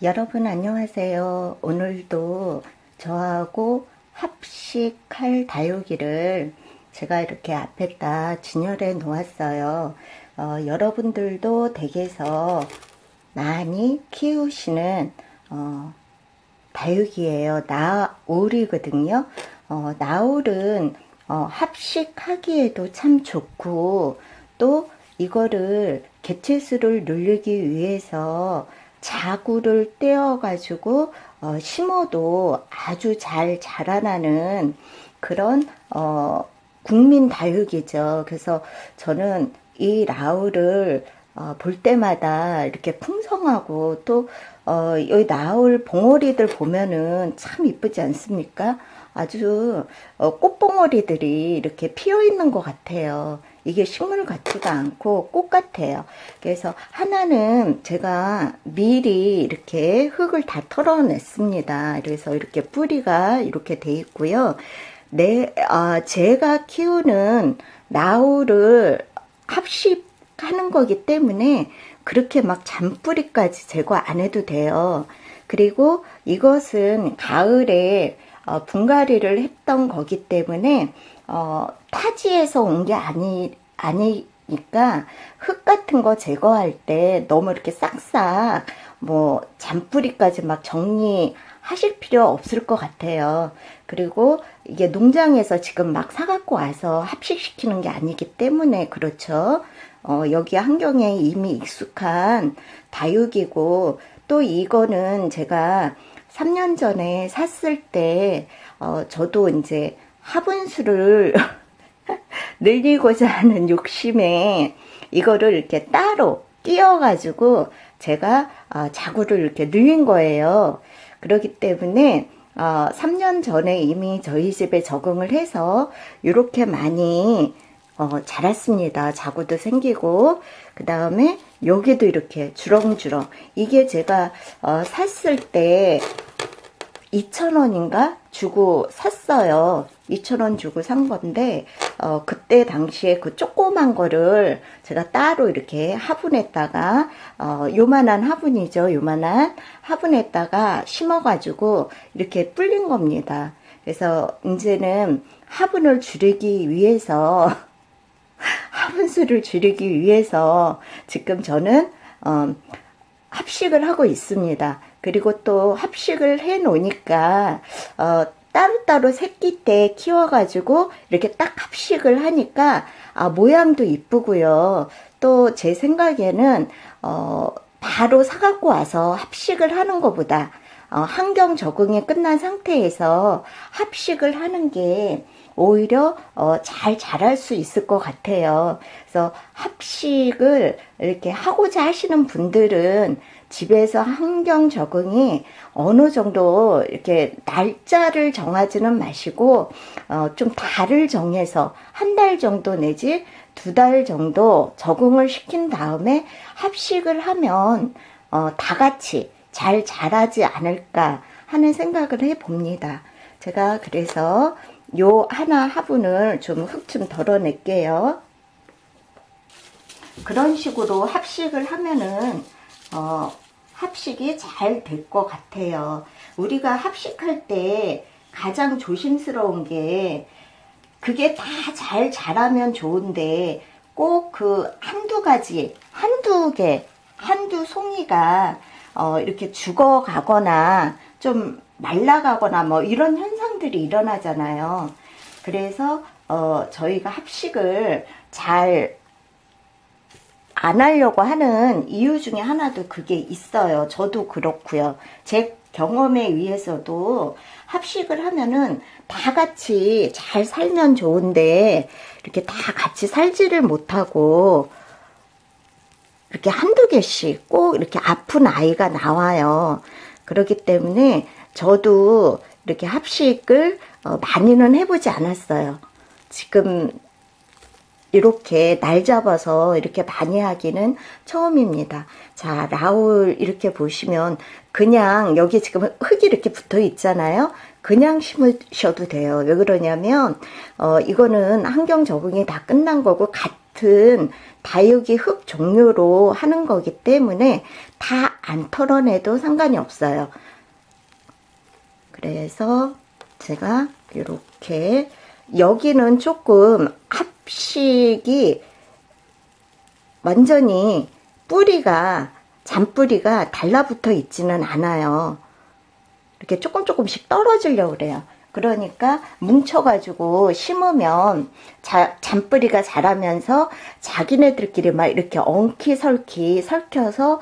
여러분 안녕하세요. 오늘도 저하고 합식할 다육이를 제가 이렇게 앞에다 진열해 놓았어요. 여러분들도 댁에서 많이 키우시는 다육이에요. 나울이거든요. 나울은 합식하기에도 참 좋고, 또 이거를 개체수를 늘리기 위해서 자구를 떼어가지고 심어도 아주 잘 자라나는 그런 국민 다육이죠. 그래서 저는 이 나울을 볼 때마다 이렇게 풍성하고, 또 이 나울 봉오리들 보면은 참 이쁘지 않습니까? 아주 꽃봉오리들이 이렇게 피어 있는 것 같아요. 이게 식물 같지가 않고 꽃 같아요. 그래서 하나는 제가 미리 이렇게 흙을 다 털어냈습니다. 그래서 이렇게 뿌리가 이렇게 돼 있고요. 제가 키우는 나울을 합식하는 거기 때문에 그렇게 막 잔뿌리까지 제거 안 해도 돼요. 그리고 이것은 가을에 분갈이를 했던 거기 때문에 타지에서 온 게 아니니까 흙 같은 거 제거할 때 너무 이렇게 싹싹 뭐 잔뿌리까지 막 정리하실 필요 없을 것 같아요. 그리고 이게 농장에서 지금 막 사갖고 와서 합식시키는 게 아니기 때문에 그렇죠. 여기 환경에 이미 익숙한 다육이고, 또 이거는 제가 3년 전에 샀을 때 저도 이제 화분수를 늘리고자 하는 욕심에 이거를 이렇게 따로 끼워가지고 제가 자구를 이렇게 늘린 거예요. 그렇기 때문에 3년 전에 이미 저희 집에 적응을 해서 이렇게 많이 자랐습니다. 자구도 생기고, 그 다음에 여기도 이렇게 주렁주렁. 이게 제가 샀을 때 2,000원인가 주고 샀어요. 2,000원 주고 산 건데, 그때 당시에 그 조그만 거를 제가 따로 이렇게 화분에다가, 요만한 화분이죠. 요만한 화분에다가 심어가지고 이렇게 불린 겁니다. 그래서 이제는 화분을 줄이기 위해서, 화분수를 줄이기 위해서 지금 저는 합식을 하고 있습니다. 그리고 또 합식을 해 놓으니까 따로따로 새끼 때 키워가지고 이렇게 딱 합식을 하니까 모양도 이쁘고요. 또 제 생각에는 바로 사갖고 와서 합식을 하는 것보다 환경 적응이 끝난 상태에서 합식을 하는 게 오히려 잘 자랄 수 있을 것 같아요. 그래서 합식을 이렇게 하고자 하시는 분들은 집에서 환경 적응이 어느 정도 이렇게 날짜를 정하지는 마시고 좀 달을 정해서 한 달 정도 내지 2달 정도 적응을 시킨 다음에 합식을 하면 다 같이 잘 자라지 않을까 하는 생각을 해봅니다. 제가 그래서 요 하나 화분을 좀 흙 좀 덜어낼게요. 그런 식으로 합식을 하면은 합식이 잘 될 것 같아요. 우리가 합식할 때 가장 조심스러운 게, 그게 다 잘 자라면 좋은데 꼭 그 한두 가지, 한두 송이가 이렇게 죽어가거나 좀 말라가거나 뭐 이런 현상들이 일어나잖아요. 그래서 저희가 합식을 잘 안 하려고 하는 이유 중에 하나도 그게 있어요. 저도 그렇고요. 제 경험에 의해서도 합식을 하면은 다 같이 잘 살면 좋은데 이렇게 다 같이 살지를 못하고 이렇게 한두 개씩 꼭 이렇게 아픈 아이가 나와요. 그렇기 때문에 저도 이렇게 합식을 많이는 해보지 않았어요. 지금 이렇게 날 잡아서 이렇게 많이 하기는 처음입니다. 자, 라울 이렇게 보시면 그냥 여기 지금 흙이 이렇게 붙어 있잖아요. 그냥 심으셔도 돼요. 왜 그러냐면 이거는 환경 적응이 다 끝난 거고 같은 다육이 흙 종류로 하는 거기 때문에 다 안 털어내도 상관이 없어요. 그래서 제가 이렇게 여기는 조금 합식이 완전히 뿌리가 잔뿌리가 달라붙어 있지는 않아요. 이렇게 조금씩 떨어지려고 그래요. 그러니까 뭉쳐가지고 심으면 잔뿌리가 자라면서 자기네들끼리 막 이렇게 엉키설키 설켜서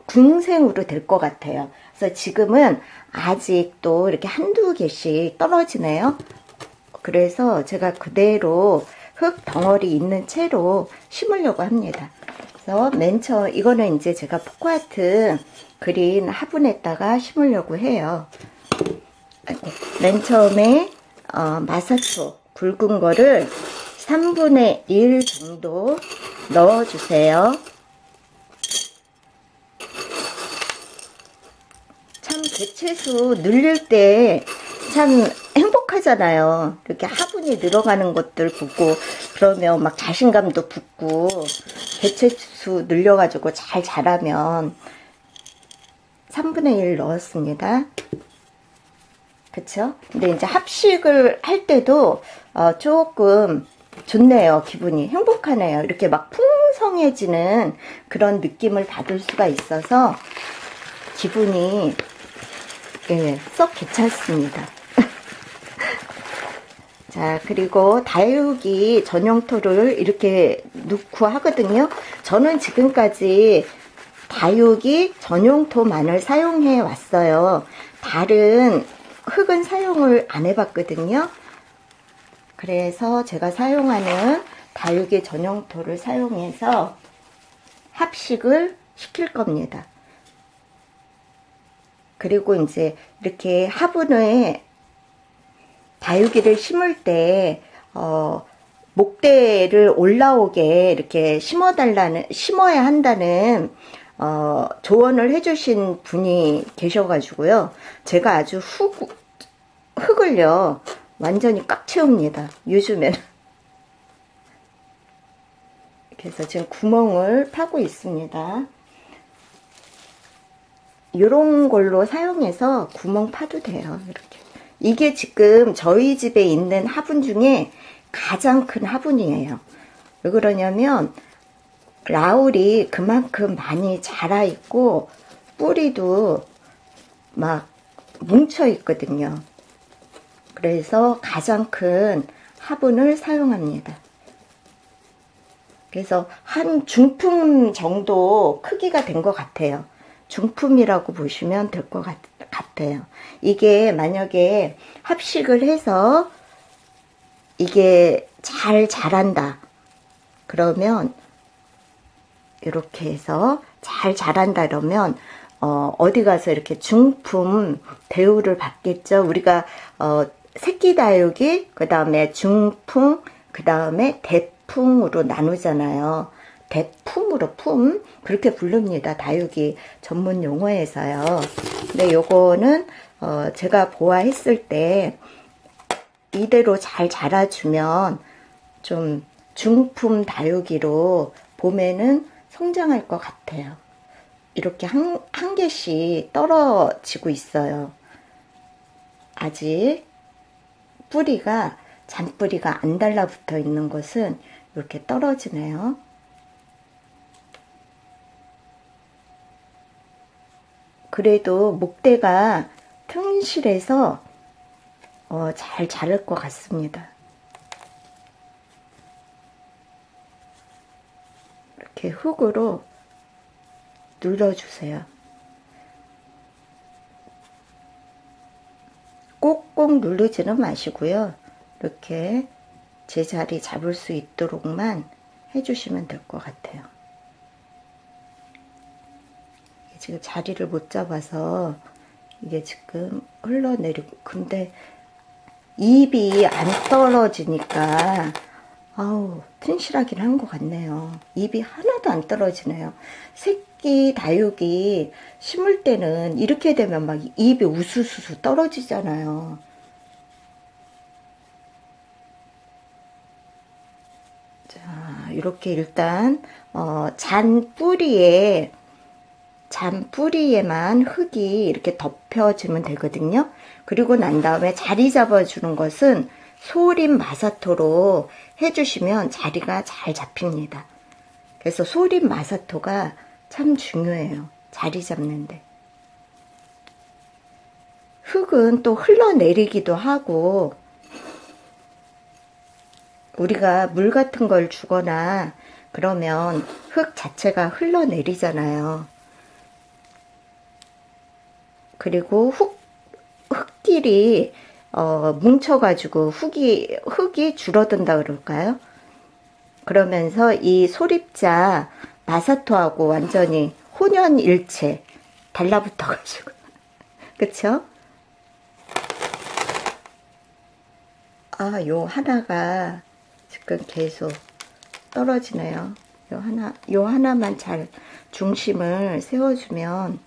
궁생으로 될 것 같아요. 그래서 지금은 아직도 이렇게 한두 개씩 떨어지네요. 그래서 제가 그대로 흙 덩어리 있는 채로 심으려고 합니다. 그래서 맨 처음 이거는 이제 제가 포크아트 그린 화분에다가 심으려고 해요. 맨 처음에 마사토 굵은 거를 3분의 1 정도 넣어주세요. 참 개체수 늘릴 때 참 행복하잖아요. 이렇게 화분이 늘어가는 것들 보고 그러면 막 자신감도 붙고 개체수 늘려가지고 잘 자라면 3분의 1 넣었습니다. 그쵸? 근데 이제 합식을 할 때도 조금 좋네요. 기분이 행복하네요. 이렇게 막 풍성해지는 그런 느낌을 받을 수가 있어서 기분이 썩 괜찮습니다. 자, 그리고 다육이 전용토를 이렇게 넣고 하거든요. 저는 지금까지 다육이 전용토만을 사용해 왔어요. 다른 흙은 사용을 안 해봤거든요. 그래서 제가 사용하는 다육이 전용토를 사용해서 합식을 시킬 겁니다. 그리고 이제 이렇게 화분에 다육이를 심을 때 목대를 올라오게 이렇게 심어야 한다는 조언을 해주신 분이 계셔가지고요. 제가 아주 흙을요 완전히 꽉 채웁니다. 요즘에는. 그래서 지금 구멍을 파고 있습니다. 이런 걸로 사용해서 구멍 파도 돼요. 이렇게. 이게 지금 저희 집에 있는 화분 중에 가장 큰 화분이에요. 왜 그러냐면 라울이 그만큼 많이 자라 있고 뿌리도 막 뭉쳐 있거든요. 그래서 가장 큰 화분을 사용합니다. 그래서 한 중품 정도 크기가 된 것 같아요. 중품이라고 보시면 될 것 같아요. 이게 만약에 합식을 해서 이게 잘 자란다 그러면 이렇게 해서 잘 자란다 그러면 어디 가서 이렇게 중품 대우를 받겠죠. 우리가 새끼 다육이 그 다음에 중풍 그 다음에 대풍으로 나누잖아요. 대품으로 품 그렇게 부릅니다. 다육이 전문 용어에서요. 근데 요거는 제가 보아했을 때 이대로 잘 자라주면 좀 중품 다육이로 봄에는 성장할 것 같아요. 이렇게 한 개씩 떨어지고 있어요. 아직 뿌리가 잔뿌리가 안 달라붙어 있는 것은 이렇게 떨어지네요. 그래도 목대가 튼실해서 잘 자랄 것 같습니다. 이렇게 흙으로 눌러주세요. 꼭꼭 누르지는 마시고요. 이렇게 제자리 잡을 수 있도록만 해주시면 될 것 같아요. 지금 자리를 못 잡아서 이게 지금 흘러내리고 근데 잎이 안 떨어지니까 아우 튼실하긴 한 것 같네요. 잎이 하나도 안 떨어지네요. 새끼 다육이 심을 때는 이렇게 되면 막 잎이 우수수수 떨어지잖아요. 자 이렇게 일단 잔 뿌리에만 흙이 이렇게 덮여주면 되거든요. 그리고 난 다음에 자리 잡아주는 것은 소림 마사토로 해주시면 자리가 잘 잡힙니다. 그래서 소림 마사토가 참 중요해요. 자리 잡는데. 흙은 또 흘러내리기도 하고, 우리가 물 같은 걸 주거나 그러면 흙 자체가 흘러내리잖아요. 그리고 흙끼리 뭉쳐가지고 흙이 줄어든다 그럴까요? 그러면서 이 소립자 마사토하고 완전히 혼연일체 달라붙어가지고 그쵸? 요 하나가 지금 계속 떨어지네요. 요 하나만 잘 중심을 세워주면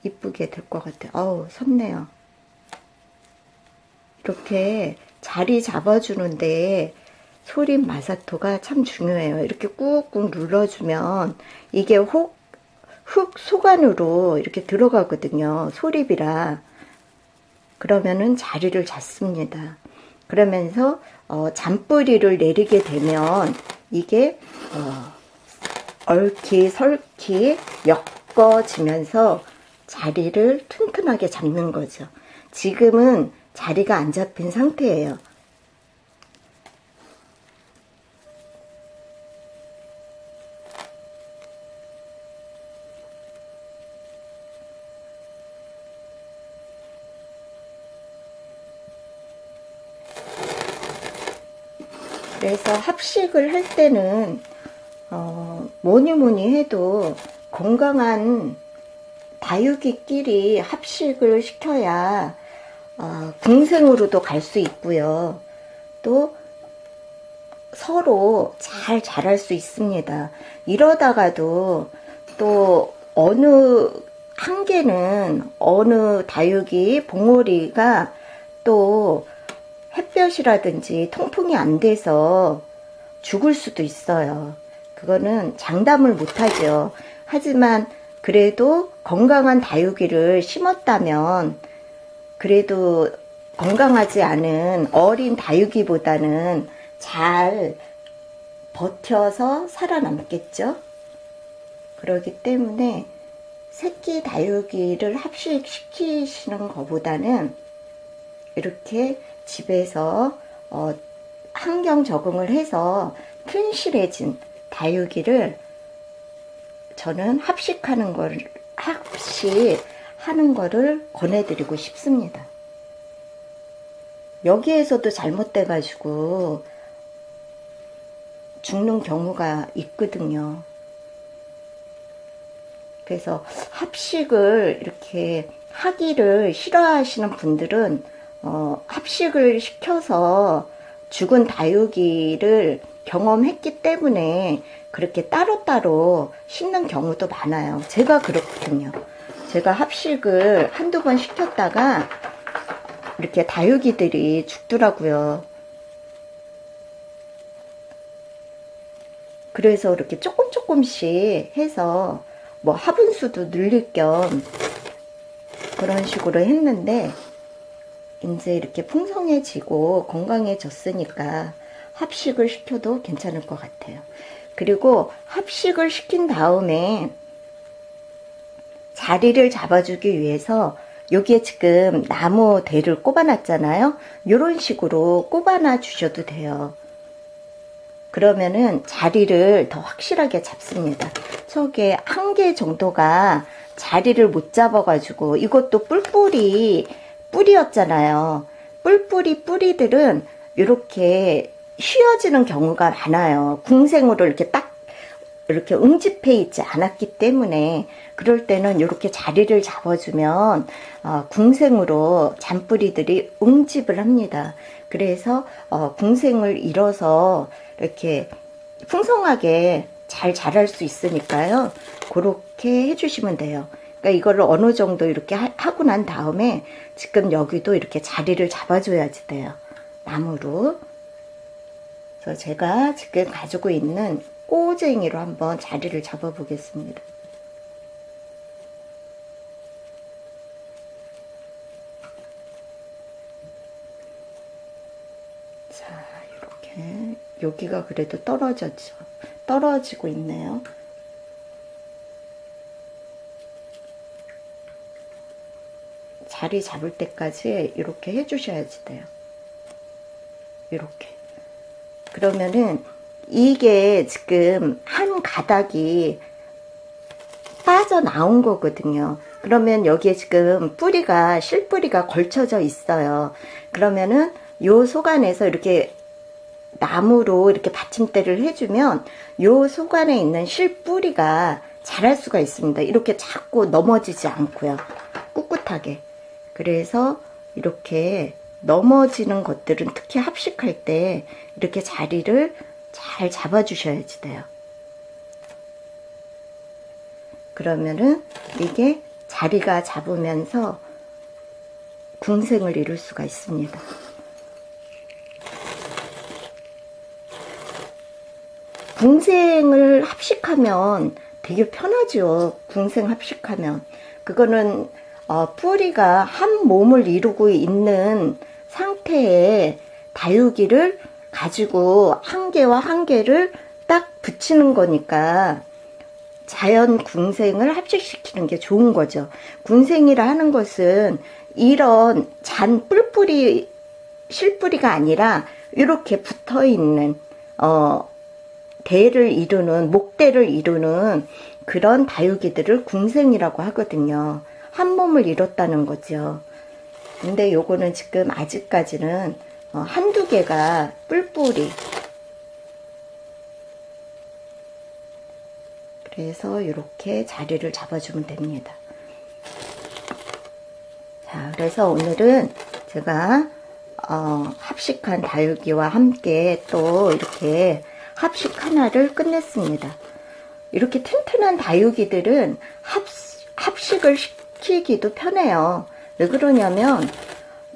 이쁘게 될 것 같아요. 섰네요. 이렇게 자리 잡아주는데 소림 마사토가 참 중요해요. 이렇게 꾹꾹 눌러주면 이게 흙 속 안으로 이렇게 들어가거든요. 소립이라. 그러면은 자리를 잡습니다. 그러면서 잔뿌리를 내리게 되면 이게 얽히설키 엮어지면서 자리를 튼튼하게 잡는 거죠. 지금은 자리가 안 잡힌 상태예요. 그래서 합식을 할 때는 뭐니 해도 건강한 다육이끼리 합식을 시켜야 궁생으로도 갈 수 있고요. 또 서로 잘 자랄 수 있습니다. 이러다가도 또 한 개는 어느 다육이 봉오리가 또 햇볕이라든지 통풍이 안 돼서 죽을 수도 있어요. 그거는 장담을 못하죠. 하지만 그래도 건강한 다육이를 심었다면 그래도 건강하지 않은 어린 다육이보다는 잘 버텨서 살아남겠죠. 그렇기 때문에 새끼 다육이를 합식시키시는 것보다는 이렇게 집에서 환경 적응을 해서 튼실해진 다육이를 저는 합식하는 거를 권해드리고 싶습니다. 여기에서도 잘못돼 가지고 죽는 경우가 있거든요. 그래서 합식을 이렇게 하기를 싫어하시는 분들은 합식을 시켜서 죽은 다육이를 경험했기 때문에 그렇게 따로따로 심는 경우도 많아요. 제가 그렇거든요. 제가 합식을 한두 번 시켰다가 이렇게 다육이들이 죽더라고요. 그래서 이렇게 조금씩 해서 뭐 화분수도 늘릴 겸 그런 식으로 했는데 이제 이렇게 풍성해지고 건강해졌으니까 합식을 시켜도 괜찮을 것 같아요. 그리고 합식을 시킨 다음에 자리를 잡아주기 위해서 여기에 지금 나무 대를 꼽아놨잖아요. 이런 식으로 꼽아놔 주셔도 돼요. 그러면은 자리를 더 확실하게 잡습니다. 저게 한 개 정도가 자리를 못 잡아가지고 이것도 뿌리였잖아요. 뿌리들은 이렇게 휘어지는 경우가 많아요. 궁생으로 이렇게 응집해 있지 않았기 때문에 그럴 때는 이렇게 자리를 잡아주면 궁생으로 잔뿌리들이 응집을 합니다. 그래서 궁생을 이뤄서 이렇게 풍성하게 잘 자랄 수 있으니까요. 그렇게 해주시면 돼요. 그러니까 이거를 어느 정도 이렇게 하고 난 다음에 지금 여기도 이렇게 자리를 잡아줘야지 돼요. 나무로. 그래서 제가 지금 가지고 있는 꼬쟁이로 한번 자리를 잡아 보겠습니다. 자, 이렇게 여기가 그래도 떨어지고 있네요. 자리 잡을 때까지 이렇게 해주셔야지 돼요. 이렇게. 그러면은 이게 지금 한 가닥이 빠져나온 거거든요. 그러면 여기에 지금 뿌리가, 실뿌리가 걸쳐져 있어요. 그러면은 요 속안에서 이렇게 나무로 이렇게 받침대를 해주면 요 속안에 있는 실뿌리가 자랄 수가 있습니다. 이렇게 자꾸 넘어지지 않고요. 꿋꿋하게. 그래서 이렇게 넘어지는 것들은 특히 합식할 때 이렇게 자리를 잘 잡아 주셔야지 돼요. 그러면은 이게 자리가 잡으면서 궁생을 이룰 수가 있습니다. 궁생을 합식하면 되게 편하죠. 궁생 합식하면. 그거는 뿌리가 한 몸을 이루고 있는 상태의 다육이를 가지고 한 개와 한 개를 딱 붙이는 거니까 자연 궁생을 합식시키는 게 좋은 거죠. 궁생이라 하는 것은 이런 잔 뿔뿔이 실뿌리가 아니라 이렇게 붙어 있는 대를 이루는, 목대를 이루는 그런 다육이들을 궁생이라고 하거든요. 한 몸을 이뤘다는 거죠. 근데 요거는 지금 아직까지는 한두 개가 뿔뿔이. 그래서 이렇게 자리를 잡아주면 됩니다. 자, 그래서 오늘은 제가 합식한 다육이와 함께 또 이렇게 합식 하나를 끝냈습니다. 이렇게 튼튼한 다육이들은 합식을 시키기도 편해요. 왜 그러냐면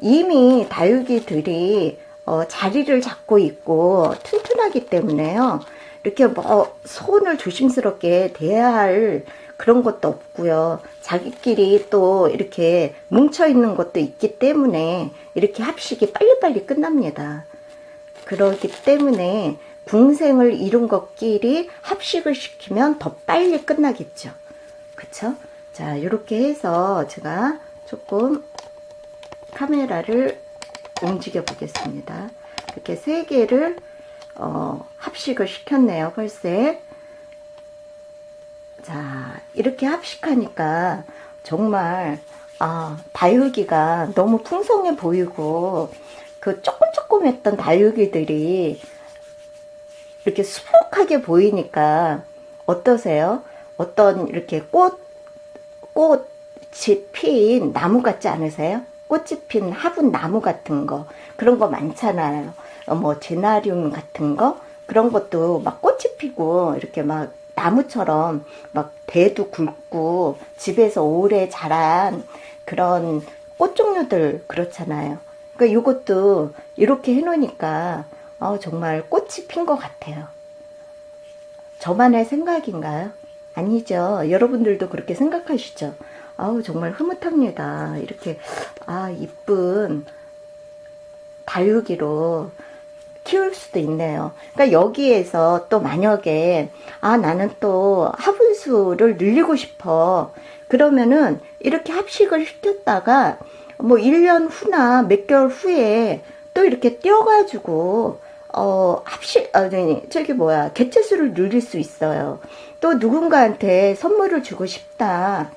이미 다육이들이 자리를 잡고 있고 튼튼하기 때문에요. 이렇게 뭐 손을 조심스럽게 대해야 할 그런 것도 없고요. 자기끼리 또 이렇게 뭉쳐 있는 것도 있기 때문에 이렇게 합식이 빨리빨리 끝납니다. 그렇기 때문에 궁생을 이룬 것끼리 합식을 시키면 더 빨리 끝나겠죠. 그쵸? 자, 이렇게 해서 제가 조금 카메라를 움직여 보겠습니다. 이렇게 3개를 합식을 시켰네요. 벌써. 자, 이렇게 합식하니까 정말 다육이가 너무 풍성해 보이고 그 조금조금했던 다육이들이 이렇게 수북하게 보이니까 어떠세요? 어떤 이렇게 꽃이 핀 나무 같지 않으세요? 꽃이 핀 화분 나무 같은 거, 그런 거 많잖아요. 뭐 제나리움 같은 거, 그런 것도 막 꽃이 피고 이렇게 막 나무처럼 막 대도 굵고 집에서 오래 자란 그런 꽃 종류들 그렇잖아요. 그러니까 이것도 이렇게 해놓으니까 정말 꽃이 핀 것 같아요. 저만의 생각인가요? 아니죠. 여러분들도 그렇게 생각하시죠? 정말 흐뭇합니다. 이렇게 이쁜 다육이로 키울 수도 있네요. 그러니까 여기에서 또 만약에 나는 또 화분수를 늘리고 싶어. 그러면은 이렇게 합식을 시켰다가 뭐 1년 후나 몇 개월 후에 또 이렇게 떼어가지고 개체수를 늘릴 수 있어요. 또 누군가한테 선물을 주고 싶다.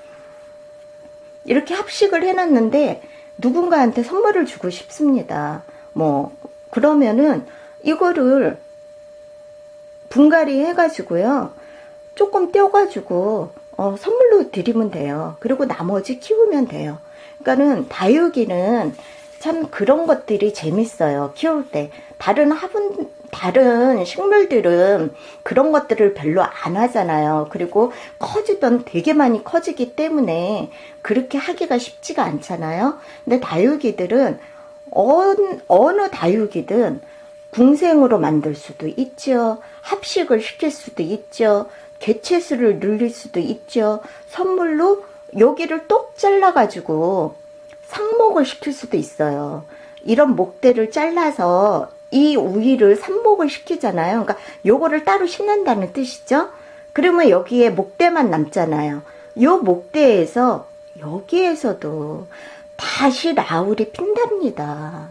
이렇게 합식을 해놨는데 누군가한테 선물을 주고 싶습니다. 그러면은 이거를 분갈이 해가지고요. 조금 떼어가지고 선물로 드리면 돼요. 그리고 나머지 키우면 돼요. 그러니까는 다육이는 참 그런 것들이 재밌어요. 키울 때. 다른 식물들은 그런 것들을 별로 안 하잖아요. 그리고 커지던 되게 많이 커지기 때문에 그렇게 하기가 쉽지가 않잖아요. 근데 다육이들은 어느 다육이든 궁생으로 만들 수도 있죠. 합식을 시킬 수도 있죠. 개체수를 늘릴 수도 있죠. 선물로 여기를 똑 잘라가지고 상목을 시킬 수도 있어요. 이런 목대를 잘라서 이 우위를 삽목을 시키잖아요. 그러니까 요거를 따로 심는다는 뜻이죠. 그러면 여기에 목대만 남잖아요. 요 목대에서 여기에서도 다시 라울이 핀답니다.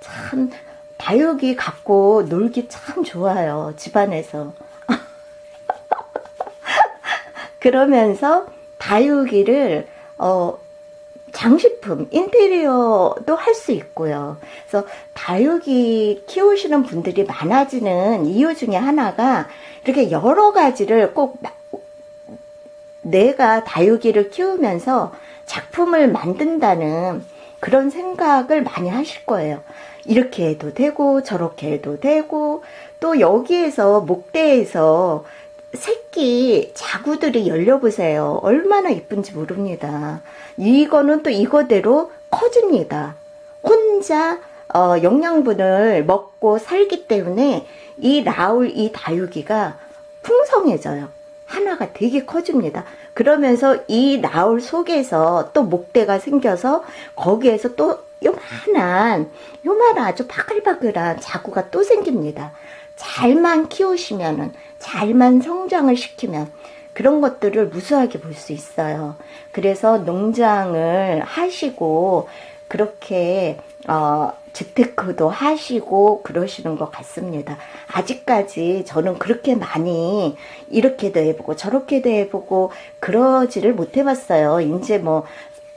참 다육이 갖고 놀기 참 좋아요. 집안에서. 그러면서 다육이를 장식품, 인테리어도 할 수 있고요. 그래서 다육이 키우시는 분들이 많아지는 이유 중에 하나가 이렇게 여러 가지를 꼭 내가 다육이를 키우면서 작품을 만든다는 그런 생각을 많이 하실 거예요. 이렇게 해도 되고 저렇게 해도 되고 또 여기에서 목대에서 새끼 자구들이 열려보세요. 얼마나 이쁜지 모릅니다. 이거는 또 이거대로 커집니다. 혼자 영양분을 먹고 살기 때문에 이 라울, 이 다육이가 풍성해져요. 하나가 되게 커집니다. 그러면서 이 라울 속에서 또 목대가 생겨서 거기에서 또 요만한 아주 바글바글한 자구가 또 생깁니다. 잘만 키우시면은, 잘만 성장을 시키면 그런 것들을 무수하게 볼 수 있어요. 그래서 농장을 하시고 그렇게 재테크도 하시고 그러시는 것 같습니다. 아직까지 저는 그렇게 많이 이렇게도 해보고 저렇게도 해보고 그러지를 못해봤어요. 이제 뭐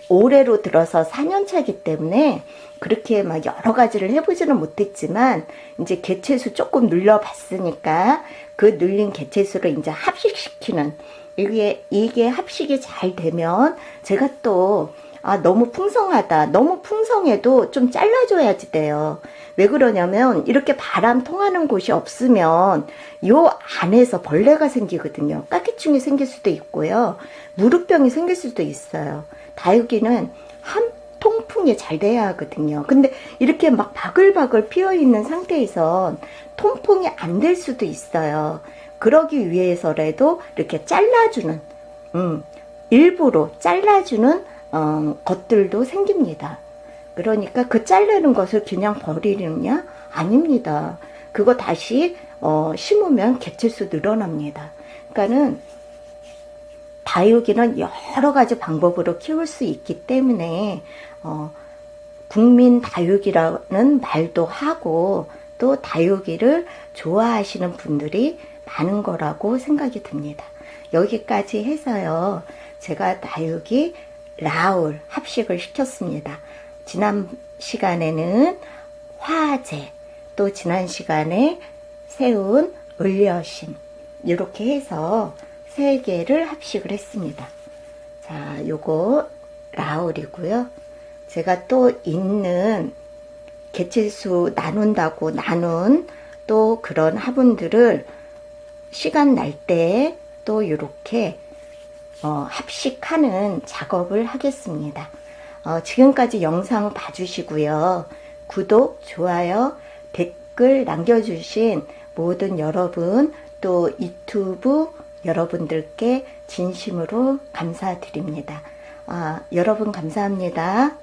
올해로 들어서 4년차이기 때문에 그렇게 막 여러 가지를 해보지는 못했지만 이제 개체수 조금 늘려봤으니까 그 늘린 개체수를 이제 합식시키는 이게 합식이 잘 되면 제가 또 너무 풍성하다. 너무 풍성해도 좀 잘라줘야지 돼요. 왜 그러냐면 이렇게 바람 통하는 곳이 없으면 요 안에서 벌레가 생기거든요. 까기충이 생길 수도 있고요. 무릎병이 생길 수도 있어요. 다육이는 한 통풍이 잘 돼야 하거든요. 근데 이렇게 막 바글바글 피어있는 상태에선 통풍이 안 될 수도 있어요. 그러기 위해서라도 이렇게 잘라주는 일부러 잘라주는 것들도 생깁니다. 그러니까 그 자르는 것을 그냥 버리느냐? 아닙니다. 그거 다시 심으면 개체수 늘어납니다. 그러니까는 다육이는 여러 가지 방법으로 키울 수 있기 때문에 국민 다육이라는 말도 하고 또 다육이를 좋아하시는 분들이 많은 거라고 생각이 듭니다. 여기까지 해서요. 제가 다육이 라울 합식을 시켰습니다. 지난 시간에는 화재, 또 지난 시간에 세운 을려심 이렇게 해서 3개를 합식을 했습니다. 자, 요거 라울이고요. 제가 또 있는 개체수 나눈다고 나눈 또 그런 화분들을 시간 날 때 또 이렇게 합식하는 작업을 하겠습니다. 지금까지 영상 봐주시고요. 구독, 좋아요, 댓글 남겨주신 모든 여러분 또 유튜브 여러분들께 진심으로 감사드립니다. 여러분 감사합니다.